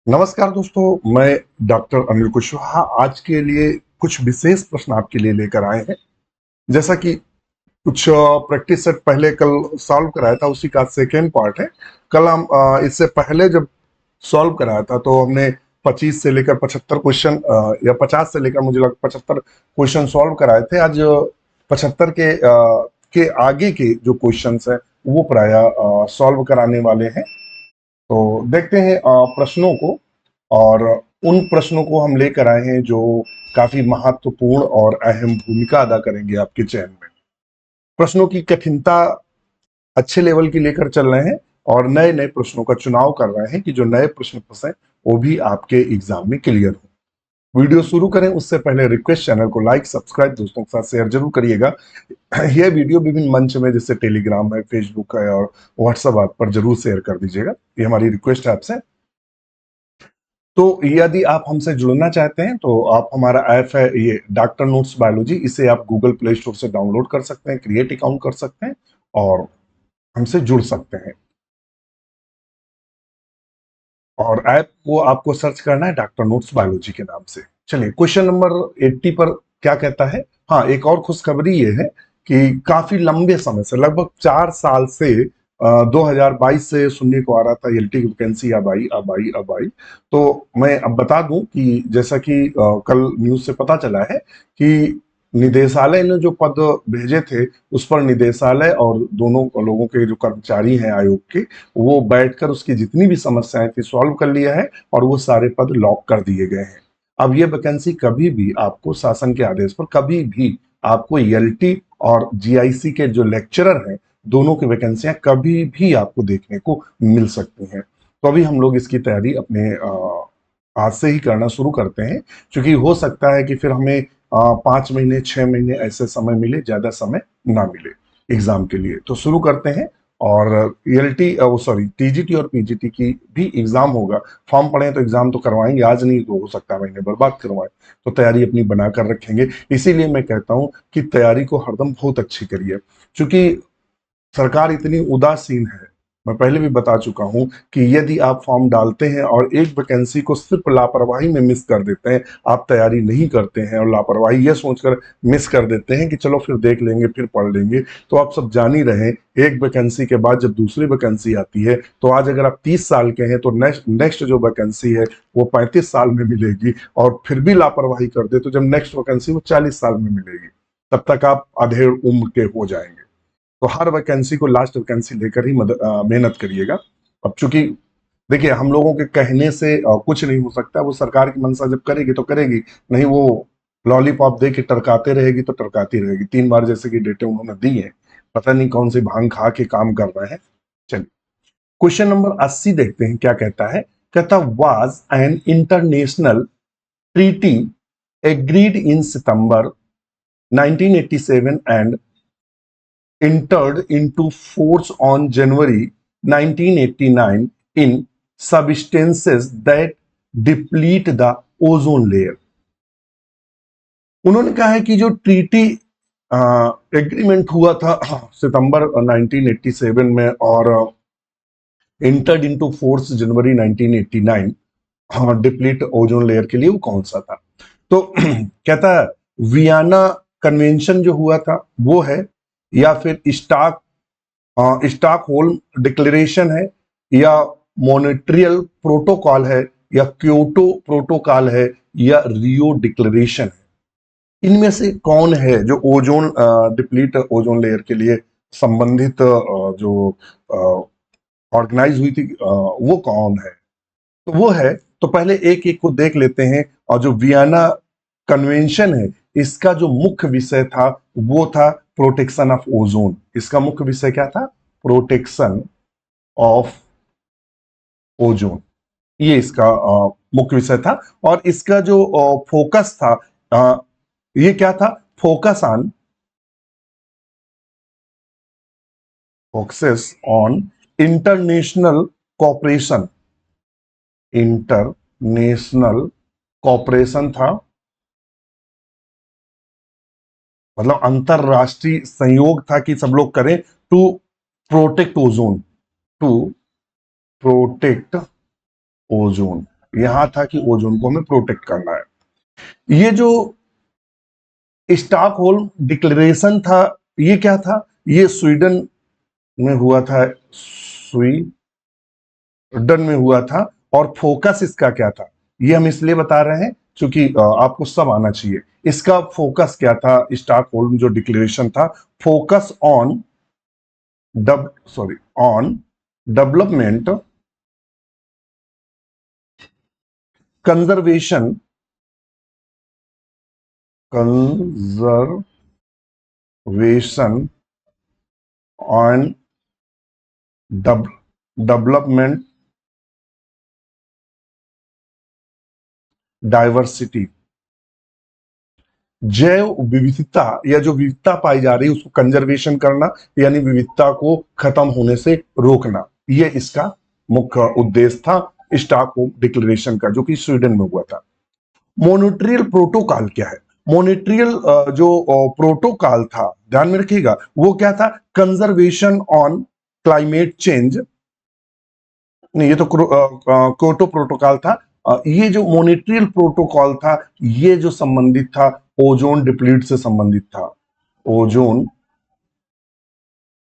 नमस्कार दोस्तों, मैं डॉक्टर अनिल कुशवाहा आज के लिए कुछ विशेष प्रश्न आपके लिए लेकर आए हैं। जैसा कि कुछ प्रैक्टिस सेट पहले कल सॉल्व कराया था, उसी का सेकेंड पार्ट है। कल हम इससे पहले जब सॉल्व कराया था तो हमने 25 से लेकर 75 क्वेश्चन या 50 से लेकर मुझे लगा 75 क्वेश्चन सॉल्व कराए थे। आज 75 के आगे के जो क्वेश्चंस हैं वो प्राय सॉल्व कराने वाले हैं। तो देखते हैं प्रश्नों को। और उन प्रश्नों को हम लेकर आए हैं जो काफी महत्वपूर्ण और अहम भूमिका अदा करेंगे आपके चयन में। प्रश्नों की कठिनता अच्छे लेवल की लेकर चल रहे हैं और नए नए प्रश्नों का चुनाव कर रहे हैं कि जो नए प्रश्न फंसे वो भी आपके एग्जाम में क्लियर हो। वीडियो शुरू करें उससे पहले रिक्वेस्ट, चैनल को लाइक सब्सक्राइब दोस्तों के साथ शेयर जरूर करिएगा। यह वीडियो विभिन्न मंच में जैसे टेलीग्राम है, फेसबुक है और व्हाट्सएप ऐप पर जरूर शेयर कर दीजिएगा। ये हमारी रिक्वेस्ट है आपसे। तो यदि आप हमसे जुड़ना चाहते हैं तो आप हमारा ऐप है ये डॉक्टर नोट्स बायोलॉजी, इसे आप गूगल प्ले स्टोर से डाउनलोड कर सकते हैं, क्रिएट अकाउंट कर सकते हैं और हमसे जुड़ सकते हैं। और ऐप को आपको सर्च करना है डॉक्टर नोट्स बायोलॉजी के नाम से। चलिए क्वेश्चन नंबर 80 पर क्या कहता है। हाँ, एक और खुशखबरी ये है कि काफी लंबे समय से, लगभग 4 साल से 2022 से सुनने को आ रहा था एलटी की वैकेंसी अब आई अब आई अब आई। तो मैं अब बता दूं कि जैसा कि कल न्यूज से पता चला है कि निदेशालय ने जो पद भेजे थे उस पर निदेशालय और दोनों लोगों के जो कर्मचारी हैं आयोग के, वो बैठकर उसकी जितनी भी समस्याएं थी सॉल्व कर लिया है और वो सारे पद लॉक कर दिए गए हैं। अब ये वैकेंसी कभी भी आपको शासन के आदेश पर कभी भी आपको एलटी और जीआईसी के जो लेक्चरर हैं दोनों की वैकेंसियां कभी भी आपको देखने को मिल सकती हैं। तो अभी हम लोग इसकी तैयारी अपने आज से ही करना शुरू करते हैं, क्योंकि हो सकता है कि फिर हमें 5 महीने 6 महीने ऐसे समय मिले, ज्यादा समय ना मिले एग्जाम के लिए। तो शुरू करते हैं। और एलटी सॉरी टीजीटी और पीजीटी की भी एग्जाम होगा। फॉर्म पड़े तो एग्जाम तो करवाएंगे, आज नहीं तो हो सकता है महीने बर्बाद करवाएं। तो तैयारी अपनी बनाकर रखेंगे। इसीलिए मैं कहता हूं कि तैयारी को हरदम बहुत अच्छी करिए, क्योंकि सरकार इतनी उदासीन है। मैं पहले भी बता चुका हूं कि यदि आप फॉर्म डालते हैं और एक वैकेंसी को सिर्फ लापरवाही में मिस कर देते हैं, आप तैयारी नहीं करते हैं और लापरवाही यह सोचकर मिस कर देते हैं कि चलो फिर देख लेंगे फिर पढ़ लेंगे, तो आप सब जान ही रहे एक वैकेंसी के बाद जब दूसरी वैकेंसी आती है तो आज अगर आप 30 साल के हैं तो नेक्स्ट नेक्स्ट जो वैकेंसी है वो 35 साल में मिलेगी, और फिर भी लापरवाही कर दे तो जब नेक्स्ट वैकेंसी वो 40 साल में मिलेगी, तब तक आप अधेड़ उम्र के हो जाएंगे। तो हर वैकेंसी को लास्ट वैकेंसी लेकर ही मेहनत करिएगा। अब चूंकि देखिए, हम लोगों के कहने से कुछ नहीं हो सकता, वो सरकार की मंशा जब करेगी तो करेगी, नहीं वो लॉलीपॉप दे के टरकाते रहेगी तो टरकाती रहेगी। 3 बार जैसे कि डेटे उन्होंने दी है, पता नहीं कौन सी भांग खा के काम कर रहे हैं। चलिए क्वेश्चन नंबर 80 देखते हैं क्या कहता है। कहता was an international treaty agreed in September 1987 and entered into force on January 1989 in substances that deplete the ozone layer। उन्होंने कहा है कि जो ट्रीटी एग्रीमेंट हुआ था सितंबर 1987 में और एंटर्ड इनटू फोर्स जनवरी 1989 डिप्लीट ओजोन लेयर के लिए, वो कौन सा था। तो कहता है वियना कन्वेंशन जो हुआ था वो है, या फिर स्टॉकहोल्म डिक्लेरेशन है, या मॉन्ट्रियल प्रोटोकॉल है, या क्योटो प्रोटोकॉल है, या रियो डिक्लेरेशन है। इनमें से कौन है जो ओजोन डिप्लीट ओजोन लेयर के लिए संबंधित जो ऑर्गेनाइज हुई थी, वो कौन है। तो वो है, तो पहले एक एक को देख लेते हैं। और जो वियना कन्वेंशन है इसका जो मुख्य विषय था वो था प्रोटेक्शन ऑफ ओजोन। इसका मुख्य विषय क्या था? प्रोटेक्शन ऑफ ओजोन, ये इसका मुख्य विषय था। और इसका जो फोकस था, ये क्या था? Focuses on international cooperation. International cooperation था, मतलब अंतरराष्ट्रीय संयोग था कि सब लोग करें to protect ozone, to protect ozone. यहां था कि ओजोन को हमें प्रोटेक्ट करना है। ये जो स्टॉकहोल्म डिक्लेरेशन था, ये क्या था? ये स्वीडन में हुआ था, स्वीडन में हुआ था। और फोकस इसका क्या था, ये हम इसलिए बता रहे हैं क्योंकि आपको सब आना चाहिए। इसका फोकस क्या था? स्टॉकहोल्म जो डिक्लेरेशन था, focus on on development, conservation on development, diversity, जैव विविधता या जो विविधता पाई जा रही है उसको कंजर्वेशन करना, यानी विविधता को खत्म होने से रोकना, ये इसका मुख्य उद्देश्य था स्टॉकहोल्म डिक्लेरेशन का, जो कि स्वीडन में हुआ था। मॉनिट्रियल प्रोटोकॉल क्या है? मॉनिट्रियल जो प्रोटोकॉल था, ध्यान में रखिएगा, वो क्या था? कंजर्वेशन ऑन क्लाइमेट चेंज, नहीं ये तो क्योटो प्रोटोकॉल था। ये जो मॉनिट्रियल प्रोटोकॉल था, ये जो संबंधित था ओजोन डिप्लीट से संबंधित था, ओजोन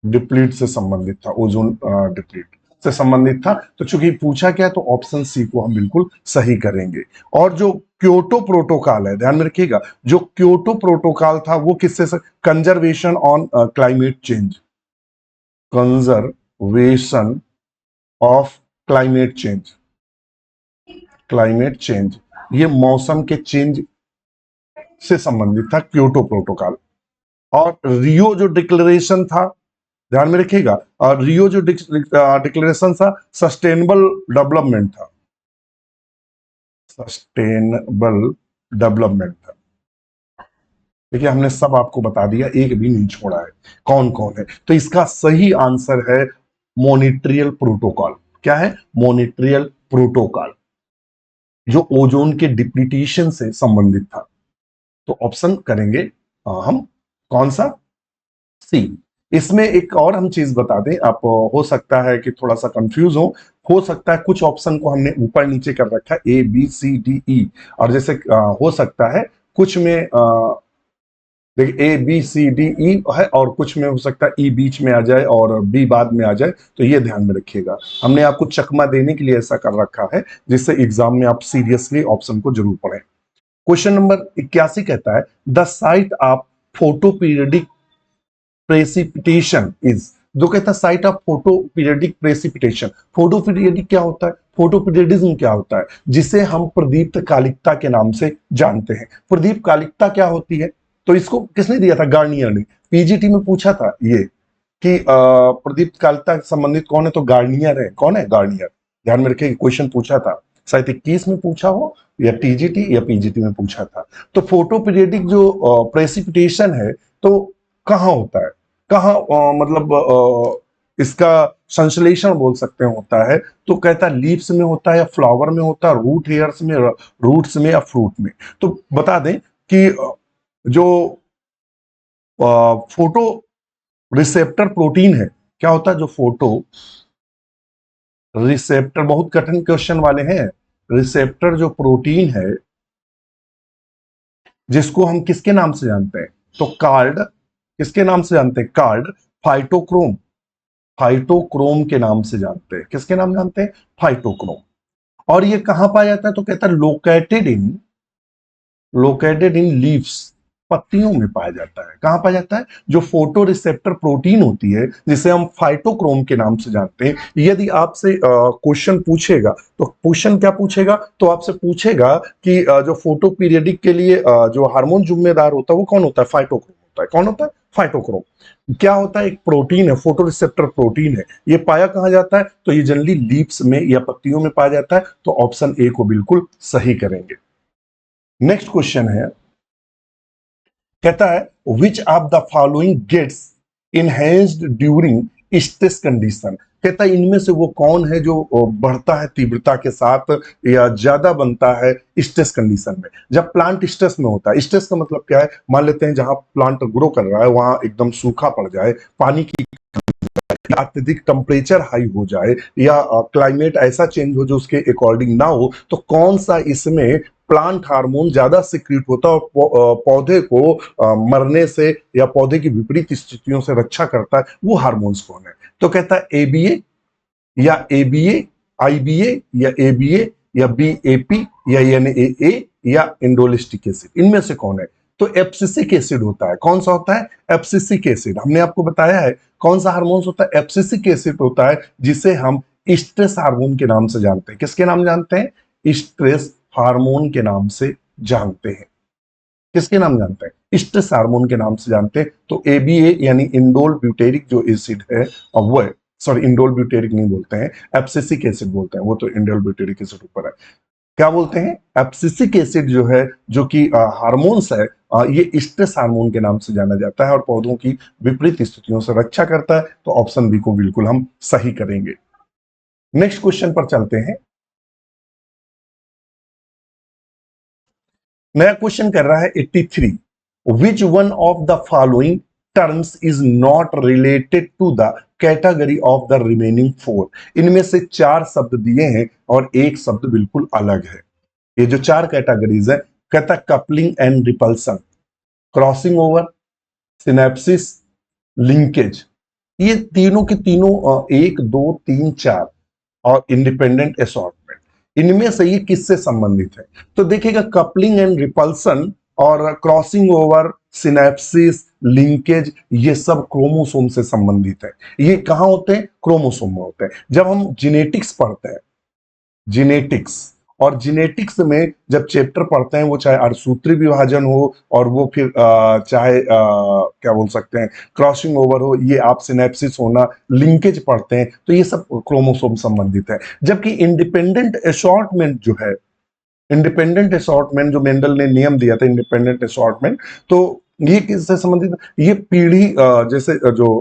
डिप्लीट से संबंधित था, ओजोन डिप्लीट से संबंधित था। तो चूंकि पूछा क्या, तो ऑप्शन सी को हम बिल्कुल सही करेंगे। और जो क्योटो प्रोटोकॉल है, ध्यान में रखिएगा, जो क्योटो प्रोटोकॉल था वो किससे? Conservation on climate change, conservation of climate change, ये मौसम के चेंज से संबंधित था क्योटो प्रोटोकॉल। और रियो जो डिक्लेरेशन था, ध्यान में रखिएगा, और रियो जो डिक्लेरेशन था, सस्टेनेबल डेवलपमेंट था, सस्टेनेबल डेवलपमेंट था। देखिए हमने सब आपको बता दिया, एक भी नहीं छोड़ा है कौन कौन है। तो इसका सही आंसर है मॉनिट्रियल प्रोटोकॉल। क्या है? मॉनिट्रियल प्रोटोकॉल, जो ओजोन के डिप्लीटेशन से संबंधित था। तो ऑप्शन करेंगे हम कौन सा? सी। इसमें एक और हम चीज बता दें, आप हो सकता है कि थोड़ा सा कंफ्यूज हो सकता है कुछ ऑप्शन को हमने ऊपर नीचे कर रखा है, A B C D E, और जैसे हो सकता है कुछ में देखिए A B C D E है, और कुछ में हो सकता है ई बीच में आ जाए और बी बाद में आ जाए। तो ये ध्यान में रखिएगा, हमने आपको चकमा देने के लिए ऐसा कर रखा है, जिससे एग्जाम में आप सीरियसली ऑप्शन को जरूर पढ़ें। क्वेश्चन नंबर 81 कहता है, the site of photo periodic precipitation is, जो कहता है site of photo periodic precipitation. Photo periodic क्या होता है? फोटो पीरियडिज्म क्या होता है? जिसे हम प्रदीप्त कालिकता के नाम से जानते हैं। प्रदीप्त कालिकता क्या होती है? तो इसको किसने दिया था? गार्नियर ने। पीजीटी में पूछा था ये कि प्रदीप्त कालिकता से संबंधित कौन है, तो गार्नियर है। कौन है? गार्नियर। ध्यान में रखिए, क्वेश्चन पूछा था, शायद 21 में पूछा हो, या टीजीटी या पीजीटी में पूछा था। तो फोटो पीरियडिक जो प्रेसिपिटेशन है, तो कहाँ होता है? कहाँ मतलब इसका संश्लेषण बोल सकते हैं होता है, तो कहता है लीव्स में होता है, या फ्लावर में होता है, रूट हेयर्स में, रूट्स में, या फ्रूट में। तो बता दें कि जो फोटो रिसेप्टर प्रोटीन है, क्या होता है? जो फोटो रिसेप्टर, बहुत कठिन क्वेश्चन वाले हैं, रिसेप्टर जो प्रोटीन है, जिसको हम किसके नाम से जानते हैं? तो कार्ड, किसके नाम से जानते हैं? कार्ड फाइटोक्रोम, फाइटोक्रोम के नाम से जानते हैं। किसके नाम जानते हैं? फाइटोक्रोम। और ये कहां पाया जाता है? तो कहता है लोकेटेड इन लीव्स, पत्तियों में पाया जाता है। कहां पाया जाता है? जो फोटो रिसेप्टर प्रोटीन होती है, जिसे हम फाइटोक्रोम के नाम से जानते हैं। यदि आपसे क्वेश्चन पूछेगा, तो क्वेश्चन क्या पूछेगा? तो आपसे पूछेगा कि जो फोटो पीरियडिक के लिए जो हार्मोन जिम्मेदार होता है वो कौन होता है? फाइटोक्रोम होता है। कौन होता है? फाइटोक्रोम। क्या होता है? एक प्रोटीन है, फोटो रिसेप्टर प्रोटीन है। ये पाया कहां जाता है? तो ये जनरली लीव्स में या पत्तियों में पाया जाता है। तो ऑप्शन ए को बिल्कुल सही करेंगे। नेक्स्ट क्वेश्चन है, कहता है which of the following gets enhanced during stress condition. कहता है इनमें से वो कौन है जो बढ़ता है तीव्रता के साथ, या ज्यादा बनता है स्ट्रेस कंडीशन में, जब प्लांट स्ट्रेस में होता है। स्ट्रेस का मतलब क्या है? मान लेते हैं जहां प्लांट ग्रो कर रहा है वहां एकदम सूखा पड़ जाए, पानी की अत्यधिक टेम्परेचर हाई हो जाए या क्लाइमेट ऐसा चेंज हो जो उसके अकॉर्डिंग ना हो, तो कौन सा इसमें प्लांट हार्मोन ज्यादा सिक्रीट होता है और पौधे को मरने से या पौधे की विपरीत स्थितियों से रक्षा करता है, वो हार्मोन्स कौन है? तो कहता है एबीए या एबीए, आईबीए या एबीए या बीएपी या एनएए या इंडोलिस्टिक एसिड, इनमें से कौन है? तो एब्सिसिक एसिड होता है। कौन सा होता है? Abscisic acid. हमने आपको बताया है कौन सा हार्मोन होता है? एब्सिसिक एसिड होता है, जिसे हम स्ट्रेस हार्मोन के नाम से जानते हैं। किसके नाम जानते हैं? स्ट्रेस हार्मोन के नाम से जानते हैं। किसके नाम जानते हैं? स्ट्रेस हार्मोन के नाम से जानते हैं। तो एबीए यानी इंडोल ब्यूटेरिक जो एसिड है, अब वो है, सॉरी इंडोल ब्यूटेरिक नहीं बोलते हैं, एब्सिसिक एसिड बोलते हैं, वो तो इंडोल ब्यूटेरिक एसिड ऊपर है। क्या बोलते हैं? एब्सिसिक एसिड जो है, जो कि हार्मोन्स है, ये स्ट्रेस हार्मोन के नाम से जाना जाता है और पौधों की विपरीत स्थितियों से रक्षा करता है। तो ऑप्शन बी को बिल्कुल हम सही करेंगे। नेक्स्ट क्वेश्चन पर चलते हैं। नया क्वेश्चन कर रहा है 83, which one of the following terms is not related to the category of the remaining four. इनमें से चार शब्द दिए हैं और एक शब्द बिल्कुल अलग है। ये जो चार कैटेगरीज है, कहता है coupling and repulsion, crossing over, synapses, linkage. ये तीनों के तीनों एक दो तीन चार और इंडिपेंडेंट असॉर्टमेंट, इनमें से ये किससे संबंधित है? तो देखिएगा, कपलिंग एंड रिपल्सन और क्रॉसिंग ओवर, सिनेप्सिस, लिंकेज, ये सब क्रोमोसोम से संबंधित है। ये कहां होते हैं? क्रोमोसोम में होते हैं। जब हम जेनेटिक्स पढ़ते हैं, जेनेटिक्स, और जेनेटिक्स में जब चैप्टर पढ़ते हैं, वो चाहे अर्धसूत्री विभाजन हो और वो फिर चाहे क्या बोल सकते हैं, क्रॉसिंग ओवर हो, ये आप सिनेप्सिस होना, लिंकेज पढ़ते हैं, तो ये सब क्रोमोसोम संबंधित है। जबकि इंडिपेंडेंट असॉर्टमेंट जो है, इंडिपेंडेंट असॉर्टमेंट जो मेंडल ने नियम दिया था, इंडिपेंडेंट असॉर्टमेंट, तो ये किससे संबंधित है? ये पीढ़ी जैसे जो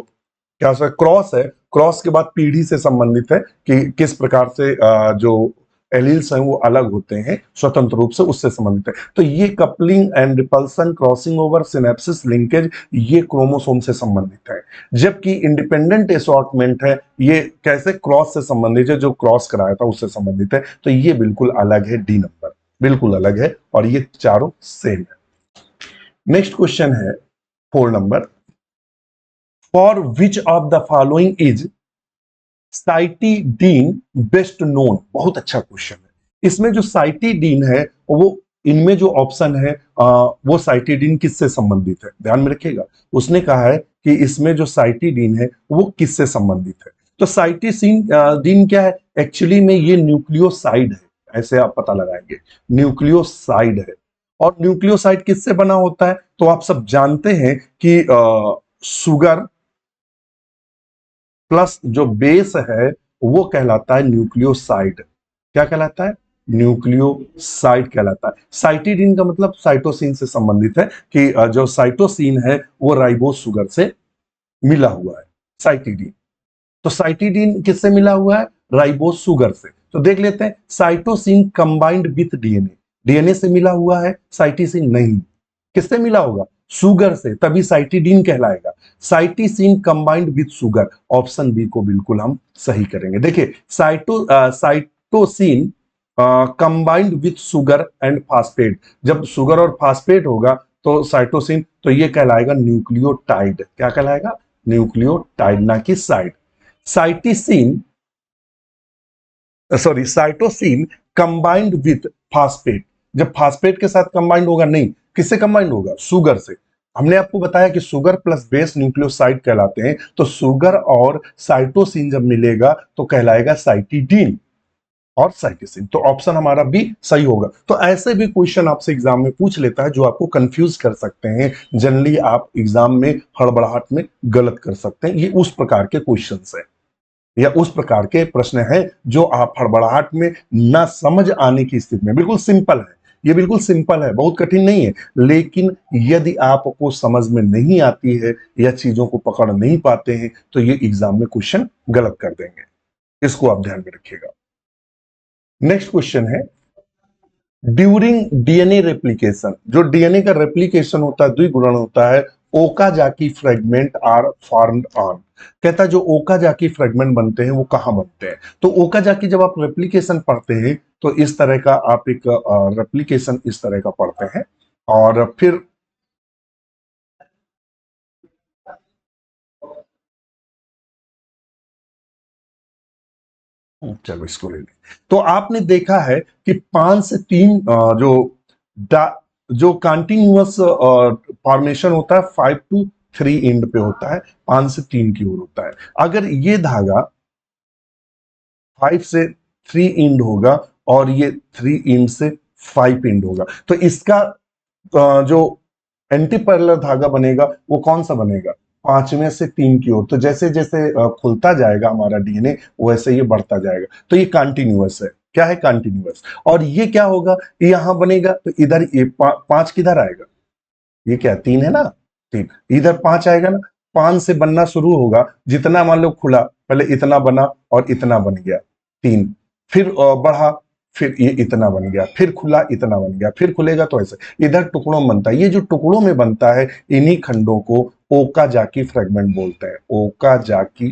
क्या क्रॉस है, क्रॉस के बाद पीढ़ी से संबंधित है कि किस प्रकार से जो एलील्स हैं वो अलग होते हैं स्वतंत्र रूप से, उससे संबंधित है। तो ये coupling and repulsion, crossing over, synapses, linkage, ये क्रोमोसोम से संबंधित है। जबकि इंडिपेंडेंट असॉर्टमेंट है, ये कैसे? क्रॉस से संबंधित है, जो क्रॉस कराया था उससे संबंधित है। तो ये बिल्कुल अलग है, डी नंबर बिल्कुल अलग है, और ये चारों सेम है। नेक्स्ट क्वेश्चन है 4 number, for which of the following is cytidine best known. बहुत अच्छा क्वेश्चन है। इसमें जो साइटिडीन है, वो इनमें जो ऑप्शन है वो साइटिडीन किससे संबंधित है? ध्यान में रखिएगा, उसने कहा है कि इसमें जो साइटिडीन है वो किससे संबंधित है। तो साइटिसिन डीन क्या है? एक्चुअली में ये न्यूक्लियोसाइड है, ऐसे आप पता लगाएंगे, न्यूक्लियोसाइड है। और न्यूक्लियोसाइड किससे बना होता है? तो आप सब जानते हैं कि शुगर प्लस जो बेस है वो कहलाता है न्यूक्लियोसाइड। क्या कहलाता है? न्यूक्लियोसाइड कहलाता है। साइटिडीन का मतलब साइटोसिन से संबंधित है कि जो साइटोसिन है वो राइबोस शुगर से मिला हुआ है, साइटिडीन। तो साइटिडीन किससे मिला हुआ है? राइबोस शुगर से। तो देख लेते हैं, cytosine combined with DNA, DNA से मिला हुआ है, साइटिसिन नहीं। किससे मिला होगा? शुगर से, तभी साइटिडीन कहलाएगा। Cytosine combined with sugar, option B को बिल्कुल हम सही करेंगे। देखिए, cytosine combined with sugar and phosphate, जब शुगर और फास्फेट होगा तो साइटोसिन, तो ये कहलाएगा न्यूक्लियोटाइड। क्या कहलाएगा? न्यूक्लियोटाइड, ना कि side. Cytosine sorry cytosine combined with phosphate, जब फास्फेट के साथ कंबाइंड होगा, नहीं, किससे कंबाइंड होगा? शुगर से। हमने आपको बताया कि शुगर प्लस बेस न्यूक्लियोसाइड कहलाते हैं, तो शुगर और साइटोसिन जब मिलेगा तो कहलाएगा साइटिडीन और साइटिसिन। तो ऑप्शन हमारा बी सही होगा। तो ऐसे भी क्वेश्चन आपसे एग्जाम में पूछ लेता है जो आपको कंफ्यूज कर सकते हैं। जनरली आप एग्जाम में हड़बड़ाहट में गलत कर सकते हैं। ये उस प्रकार के क्वेश्चन है या उस प्रकार के प्रश्न हैं जो आप हड़बड़ाहट में ना समझ आने की स्थिति में, बिल्कुल सिंपल है, ये बिल्कुल सिंपल है, बहुत कठिन नहीं है। लेकिन यदि आपको समझ में नहीं आती है या चीजों को पकड़ नहीं पाते हैं तो ये एग्जाम में क्वेश्चन गलत कर देंगे। इसको आप ध्यान में रखिएगा। नेक्स्ट क्वेश्चन है, ड्यूरिंग डीएनए रेप्लिकेशन, जो डीएनए का रेप्लिकेशन होता है, द्विगुणन होता है, Okazaki fragment are formed on. कहता है जो ओकाजाकी फ्रेगमेंट बनते हैं वो कहाँ बनते हैं। तो ओकाजाकी जब आप रेप्लिकेशन पढ़ते हैं तो इस तरह का आप एक रेप्लिकेशन इस तरह का पढ़ते हैं, और फिर चलो इसको ले लें। तो आपने देखा है कि 5 से 3 जो कंटिन्यूअस फॉर्मेशन होता है 5 to 3 एंड पे होता है, 5 से 3 की ओर होता है। अगर ये धागा 5 से 3 एंड होगा और ये 3 एंड से 5 एंड होगा, तो इसका जो एंटी पैरेलल धागा बनेगा वो कौन सा बनेगा, 5 में से 3 की ओर। तो जैसे जैसे खुलता जाएगा हमारा डीएनए वैसे ये बढ़ता जाएगा, तो ये कंटिन्यूअस है। क्या है, कंटिन्यूअस। और ये क्या होगा, ये यहां बनेगा तो इधर ये 5 किधर आएगा, ये क्या 3 है ना, 3 इधर 5 आएगा ना। 5 से बनना शुरू होगा, जितना मान लो खुला, पहले इतना बना और इतना बन गया 3, फिर बढ़ा, फिर ये इतना बन गया, फिर खुला इतना बन गया, फिर खुलेगा तो ऐसे इधर टुकड़ों में बनता है। ये जो टुकड़ों में बनता है इन्हीं खंडों को ओकाजाकी फ्रेगमेंट बोलते हैं, ओकाजाकी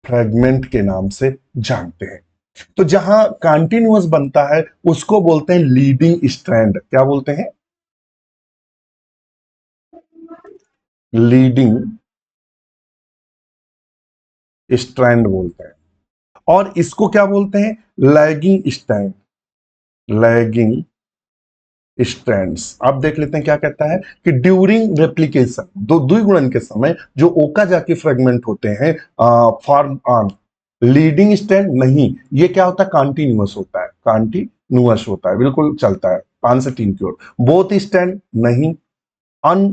फ्रेगमेंट के नाम से जानते हैं। तो जहां कंटिन्यूअस बनता है उसको बोलते हैं लीडिंग स्ट्रैंड। क्या बोलते हैं, लीडिंग स्ट्रैंड बोलते हैं। और इसको क्या बोलते हैं, लैगिंग स्ट्रैंड, लैगिंग स्ट्रैंड्स। अब देख लेते हैं क्या कहता है कि ड्यूरिंग रेप्लिकेशन, द्विगुणन के समय जो ओकाजाकी फ्रेगमेंट होते हैं फॉर्म ऑन लीडिंग स्ट्रैंड नहीं, ये क्या होता है, कंटिन्यूअस होता है, कंटिन्यूअस होता है, बिल्कुल चलता है 5 से 3 की ओर। बोथ स्ट्रैंड नहीं, अन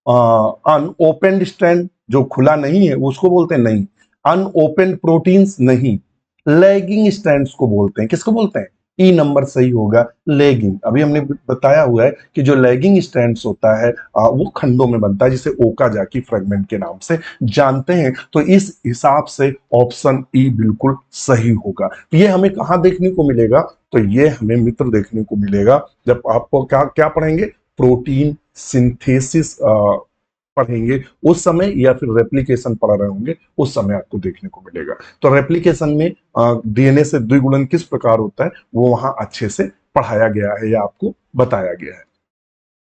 अनओपेंड स्ट्रैंड जो खुला नहीं है उसको बोलते हैं नहीं, अनओपेंड प्रोटीन्स नहीं, लैगिंग स्ट्रैंड्स को बोलते हैं। किसको बोलते हैं, ई नंबर सही होगा, लेगिंग। अभी हमने बताया हुआ है कि जो लैगिंग स्ट्रैंड्स होता है वो खंडों में बनता है, जिसे ओकाजाकी फ्रेगमेंट के नाम से जानते हैं। तो इस हिसाब से ऑप्शन ई बिल्कुल सही होगा। तो ये हमें कहां देखने को मिलेगा, तो ये हमें मित्र देखने को मिलेगा जब आपको क्या क्या पढ़ेंगे, प्रोटीन सिंथेसिस पढ़ेंगे उस समय, या फिर रेप्लिकेशन पढ़ रहे होंगे उस समय आपको देखने को मिलेगा। तो रेप्लिकेशन में डीएनए से द्विगुणन किस प्रकार होता है वो वहां अच्छे से पढ़ाया गया है या आपको बताया गया है।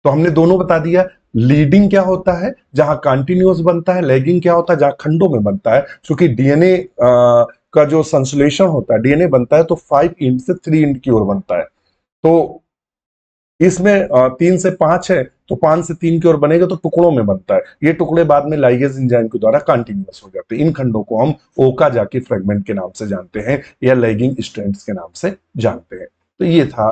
तो हमने दोनों बता दिया, लीडिंग क्या होता है जहां कंटिन्यूअस बनता है, लैगिंग क्या होता है जहां खंडों में बनता है। क्योंकि डीएनए का जो संश्लेषण होता है, डीएनए बनता है तो 5 इंच से 3 इंच की ओर बनता है। तो इसमें 3 से 5 है तो 5 से 3 की ओर बनेगा तो टुकड़ों में बनता है। ये टुकड़े बाद में लाइगेज एंजाइम के द्वारा कंटिन्यूअस हो जाते हैं। इन खंडों को हम ओकाजाकी फ्रेगमेंट के नाम से जानते हैं या लैगिंग स्ट्रैंड्स के नाम से जानते हैं। तो ये था।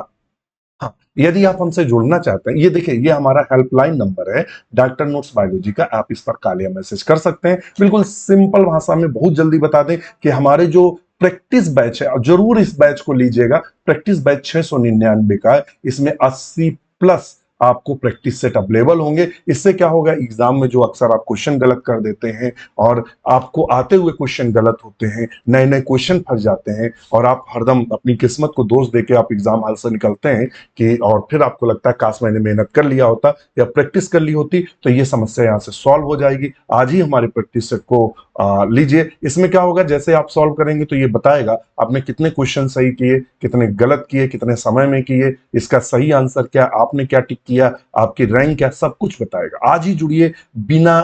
हाँ, यदि आप हमसे जुड़ना चाहते हैं, ये देखिए ये हमारा हेल्पलाइन नंबर है डॉक्टर नोट्स बायोलॉजी का, आप इस पर कॉल या मैसेज कर सकते हैं। बिल्कुल सिंपल भाषा में बहुत जल्दी बता दें कि हमारे जो प्रैक्टिस बैच है, और जरूर इस बैच को लीजिएगा, प्रैक्टिस बैच 699 का है। इसमें 80+ आपको प्रैक्टिस सेट अवेलेबल होंगे। इससे क्या होगा, एग्जाम में जो अक्सर आप क्वेश्चन गलत कर देते हैं और आपको आते हुए क्वेश्चन गलत होते हैं, नए नए क्वेश्चन फंस जाते हैं और आप हरदम अपनी किस्मत को दोष देके आप एग्जाम हॉल से निकलते हैं कि, और फिर आपको लगता है काश मैंने मेहनत कर लिया होता या प्रैक्टिस कर ली होती, तो ये समस्या यहाँ से सॉल्व हो जाएगी। आज ही हमारे प्रैक्टिस सेट को लीजिए। इसमें क्या होगा, जैसे आप सॉल्व करेंगे तो ये बताएगा आपने कितने क्वेश्चन सही किए, कितने गलत किए, कितने समय में किए, इसका सही आंसर क्या, आपने क्या टिक किया, आपकी रैंक क्या, सब कुछ बताएगा। आज ही जुड़िए बिना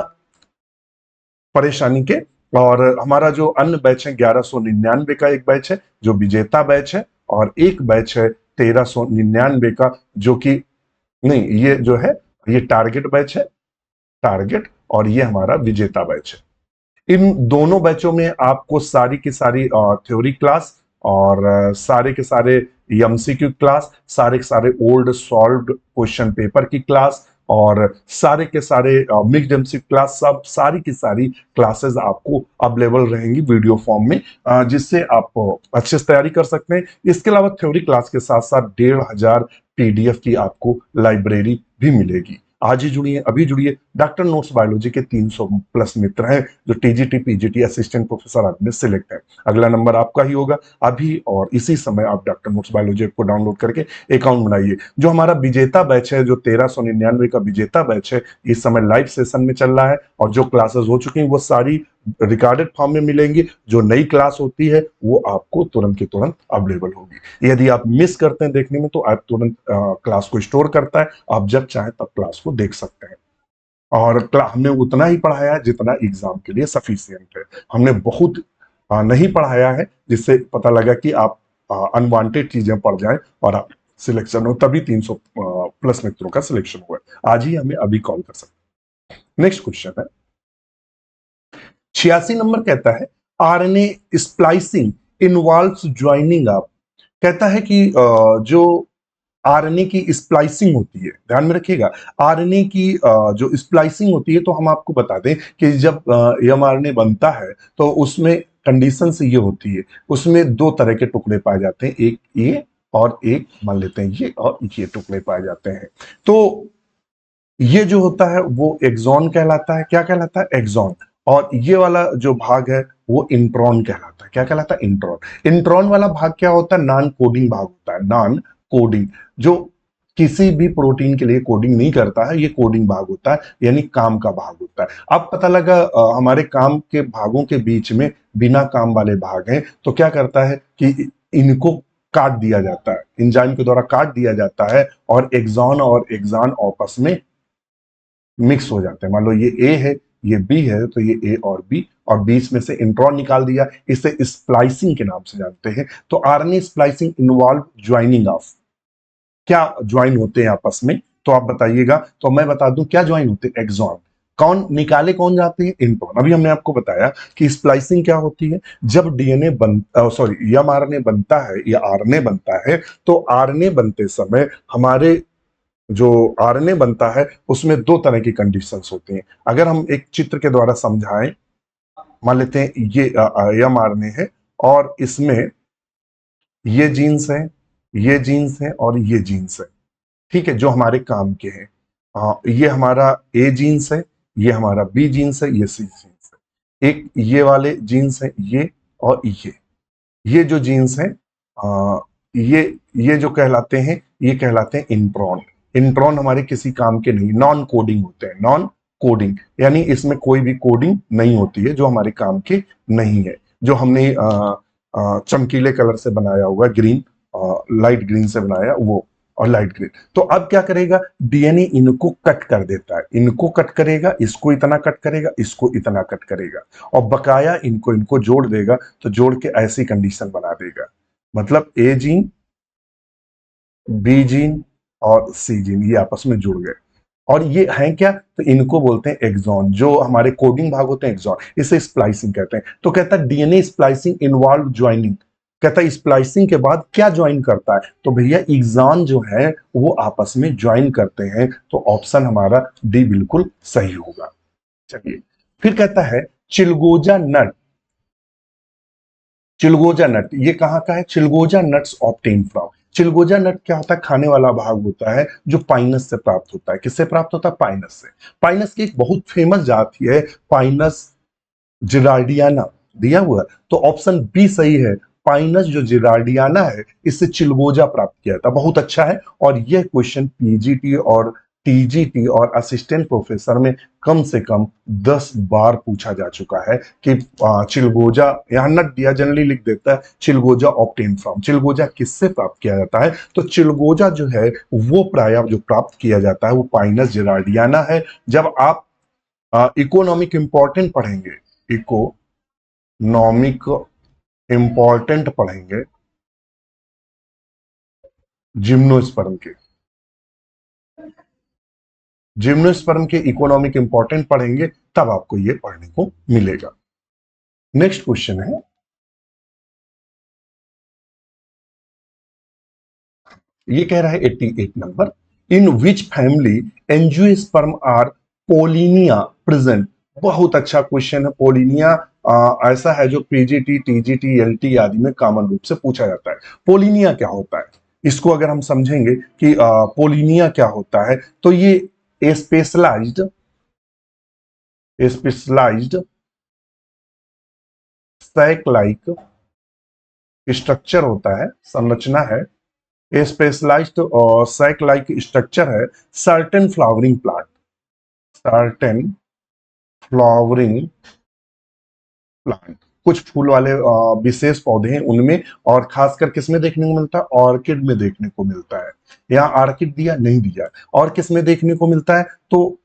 परेशानी के। और हमारा जो अन्य बैच है 1199 का एक बैच है जो विजेता बैच है, और एक बैच है 1399 का जो कि नहीं, ये जो है ये टारगेट बैच है, टारगेट, और ये हमारा विजेता बैच है। इन दोनों बैचों में आपको सारी की सारी थ्योरी क्लास और सारे के सारे एमसीक्यू क्लास, सारे के सारे ओल्ड सॉल्व्ड क्वेश्चन पेपर की क्लास और सारे के सारे मिक्स्ड एमसीक्यू क्लास, सब सारी की सारी क्लासेस आपको अवेलेबल रहेंगी वीडियो फॉर्म में, जिससे आप अच्छे से तैयारी कर सकते हैं। इसके अलावा थ्योरी क्लास के साथ साथ 1500 पीडीएफ की आपको लाइब्रेरी भी मिलेगी। आज ही जुड़िए, अभी जुड़िए। डॉक्टर नोट्स बायोलॉजी के 300 प्लस मित्र हैं जो टीजीटी पीजीटी असिस्टेंट प्रोफेसर आदि में सिलेक्ट है। अगला नंबर आपका ही होगा। अभी और इसी समय आप डॉक्टर नोट्स बायोलॉजी को डाउनलोड करके अकाउंट बनाइए। जो हमारा विजेता बैच है, जो 1399 का विजेता बैच है, इस समय लाइव सेशन में चल रहा है और जो क्लासेस हो चुकी हैं वो सारी रिकॉर्डेड फॉर्म में मिलेंगी। जो नई क्लास होती है वो आपको तुरंत की तुरंत अवेलेबल होगी। यदि आप मिस करते हैं देखने में तो आप तुरंत क्लास को स्टोर करता है, आप जब चाहें तब क्लास को देख सकते हैं। और हमने उतना ही पढ़ाया है जितना एग्जाम के लिए सफिशियंट है। हमने बहुत नहीं पढ़ाया है जिससे पता लगा कि आप अनवांटेड चीजें पढ़ जाएं और आप सिलेक्शन हो, तभी 300 प्लस मित्रों का सिलेक्शन हुआ है। आज ही हमें अभी कॉल कर सकते हैं। नेक्स्ट क्वेश्चन है 86 नंबर, कहता है RNA splicing involves joining up. कहता है कि जो आरएनए की स्प्लाइसिंग होती है, ध्यान में रखिएगा, आरएनए की जो स्प्लाइसिंग होती है, तो हम आपको बता दें कि जब एमआरएनए बनता है तो उसमें कंडीशन ये होती है, उसमें दो तरह के टुकड़े पाए जाते हैं, एक ये और एक मान लेते हैं ये, और ये टुकड़े पाए जाते हैं। तो ये जो होता है वो एक्सॉन कहलाता है। क्या कहलाता है? एक्सॉन। और ये वाला जो भाग है वो इंट्रॉन कहलाता है। क्या कहलाता है? इंट्रॉन। इंट्रॉन वाला भाग क्या होता है? नॉन कोडिंग भाग होता है। नॉन कोडिंग, जो किसी भी प्रोटीन के लिए कोडिंग नहीं करता है, ये कोडिंग भाग होता है, यानी काम का भाग होता है। अब पता लगा हमारे काम के भागों के बीच में बिना काम वाले भाग हैं, तो क्या करता है कि इनको काट दिया जाता है, एंजाइम के द्वारा काट दिया जाता है, और एक्सॉन और एक्सॉन आपस में मिक्स हो जाते हैं। मान लो ये ए है, ये बी है, तो ये ए और बी, और बीच में से इंट्रॉन निकाल दिया, इसे स्प्लाइसिंग के नाम से जानते हैं। तो RNA splicing involve joining of. क्या ज्वाइन होते हैं आपस में? तो आप बताइएगा। तो मैं बता दूं क्या ज्वाइन होते हैं? एक्सॉन। कौन निकाले कौन जाते हैं? इंट्रॉन। अभी हमने आपको बताया कि स्प्लाइसिंग क्या होती है। जब डीएनए सॉरी एमआरएनए बनता है या आरएनए बनता है, तो आरएनए बनते समय हमारे जो आरएनए बनता है उसमें दो तरह की कंडीशंस होती हैं। अगर हम एक चित्र के द्वारा समझाएं, मान लेते हैं ये एमआरएनए है और इसमें ये जीन्स है, ये जीन्स है और ये जीन्स है, ठीक है, जो हमारे काम के हैं। ये हमारा ए जीन्स है, ये हमारा बी जीन्स है, ये सी जीन्स है। एक ये वाले जीन्स है, ये और ये जो जीन्स है, ये जो कहलाते हैं, ये कहलाते हैं इंट्रॉन। इंट्रॉन हमारे किसी काम के नहीं, नॉन कोडिंग होते हैं। नॉन कोडिंग यानी इसमें कोई भी कोडिंग नहीं होती है, जो हमारे काम के नहीं है। जो हमने चमकीले कलर से बनाया हुआ ग्रीन, लाइट ग्रीन से बनाया वो, और लाइट ग्रीन। तो अब क्या करेगा? डीएनए इनको कट कर देता है, इनको कट करेगा, इसको इतना कट करेगा, इसको इतना कट करेगा, और बकाया इनको इनको जोड़ देगा। तो जोड़ के ऐसी कंडीशन बना देगा, मतलब ए जीन, बी जीन और सी जीन ये आपस में जुड़ गए, और ये है क्या? तो इनको बोलते हैं एक्सॉन। जो हमारे कोडिंग भाग होते हैं एक्सॉन, इसे स्प्लाइसिंग कहते हैं। तो कहता है डीएनए स्प्लाइसिंग इन्वॉल्व ज्वाइनिंग। कहता है स्प्लाइसिंग के बाद क्या ज्वाइन करता है? तो भैया एक्सॉन जो है वो आपस में ज्वाइन करते हैं। तो ऑप्शन हमारा डी बिल्कुल सही होगा। चलिए, फिर कहता है चिलगोजा नट। चिलगोजा नट ये कहाँ का है? चिलगोजा नट्स ऑब्टेन फ्रॉम। चिलगोजा नट क्या होता है? खाने वाला भाग होता है जो पाइनस से प्राप्त होता है। किससे प्राप्त होता है? पाइनस से। पाइनस की एक बहुत फेमस जाति है पाइनस जिरार्डियाना, दिया हुआ है। तो ऑप्शन बी सही है। पाइनस जो जिरार्डियाना है, इससे चिलगोजा प्राप्त किया था। बहुत अच्छा है। और यह क्वेश्चन पीजीटी और टीजीटी और असिस्टेंट प्रोफेसर में कम से कम 10 बार पूछा जा चुका है कि चिलगोजा, यहां नट दिया जनरली लिख देता है चिलगोजा ऑब्टेन फ्रॉम। चिलगोजा किससे प्राप्त किया जाता है? तो चिलगोजा जो है वो प्राय जो प्राप्त किया जाता है वो पाइनस जिरार्डियाना है। जब आप इकोनॉमिक इंपॉर्टेंट पढ़ेंगे, इकोनॉमिक इंपॉर्टेंट पढ़ेंगे जिम्नोस्पर्म के, जिम्नोस्पर्म के इकोनॉमिक इंपॉर्टेंट पढ़ेंगे, तब आपको ये पढ़ने को मिलेगा। नेक्स्ट क्वेश्चन है, ये कह रहा है 88 number, in which family angiosperm are pollinia present. बहुत अच्छा क्वेश्चन है। पोलिनिया ऐसा है जो पीजीटी टीजीटी एलटी आदि में कॉमन रूप से पूछा जाता है। पोलिनिया क्या होता है? इसको अगर हम समझेंगे कि पोलिनिया क्या होता है, तो ये specialised specialised sac like structure होता है, संरचना है, ए स्पेशलाइज्ड और सैक लाइक स्ट्रक्चर है certain flowering plant, certain flowering plant, कुछ फूल वाले विशेष पौधे हैं उनमें, और खासकर किसमें देखने को मिलता है, ऑर्किड में देखने को मिलता है। यहाँ ऑर्किड दिया नहीं दिया, और किसमें देखने को मिलता है, तो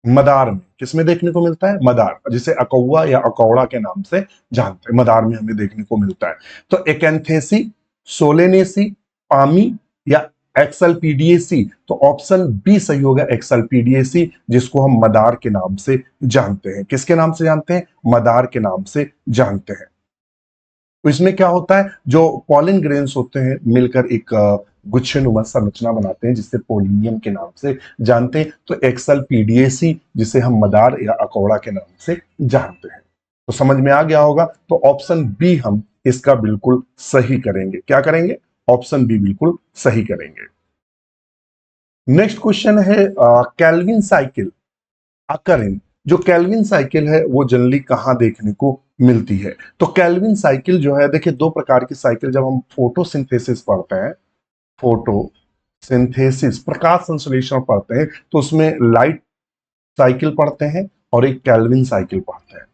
मदार में। किसमें देखने को मिलता है, मदार, जिसे अकौआ या अकौड़ा के नाम से जानते हैं, मदार में हमें देखने को मिलता है। तो एकेंथेसी, सोलेनेसी, पामी या एक्सल्पीडिएसी, तो ऑप्शन बी सही होगा, एक्सल्पीडिएसी, जिसको हम मदार के नाम से जानते हैं। किसके नाम से जानते हैं, मदार के नाम से जानते हैं। तो इसमें क्या होता है, जो पॉलिन ग्रेन्स होते हैं मिलकर एक गुच्छनुमा संरचना बनाते हैं, जिसे पोलिनियम के नाम से जानते हैं। तो एक्सल्पीडिएसी, जिसे हम मदार या अकौड़ा के नाम से जानते हैं। तो समझ में आ गया होगा, तो ऑप्शन बी हम इसका बिल्कुल सही करेंगे। क्या करेंगे, ऑप्शन बी बिल्कुल सही करेंगे। नेक्स्ट क्वेश्चन है केल्विन साइकिल अकरिंग, जो केल्विन साइकिल है वो जनरली कहां देखने को मिलती है। तो केल्विन साइकिल जो है, देखिए दो प्रकार की साइकिल, जब हम फोटोसिंथेसिस पढ़ते हैं, फोटोसिंथेसिस प्रकाश संश्लेषण पढ़ते हैं, तो उसमें लाइट साइकिल पढ़ते हैं और एक केल्विन साइकिल पढ़ते हैं,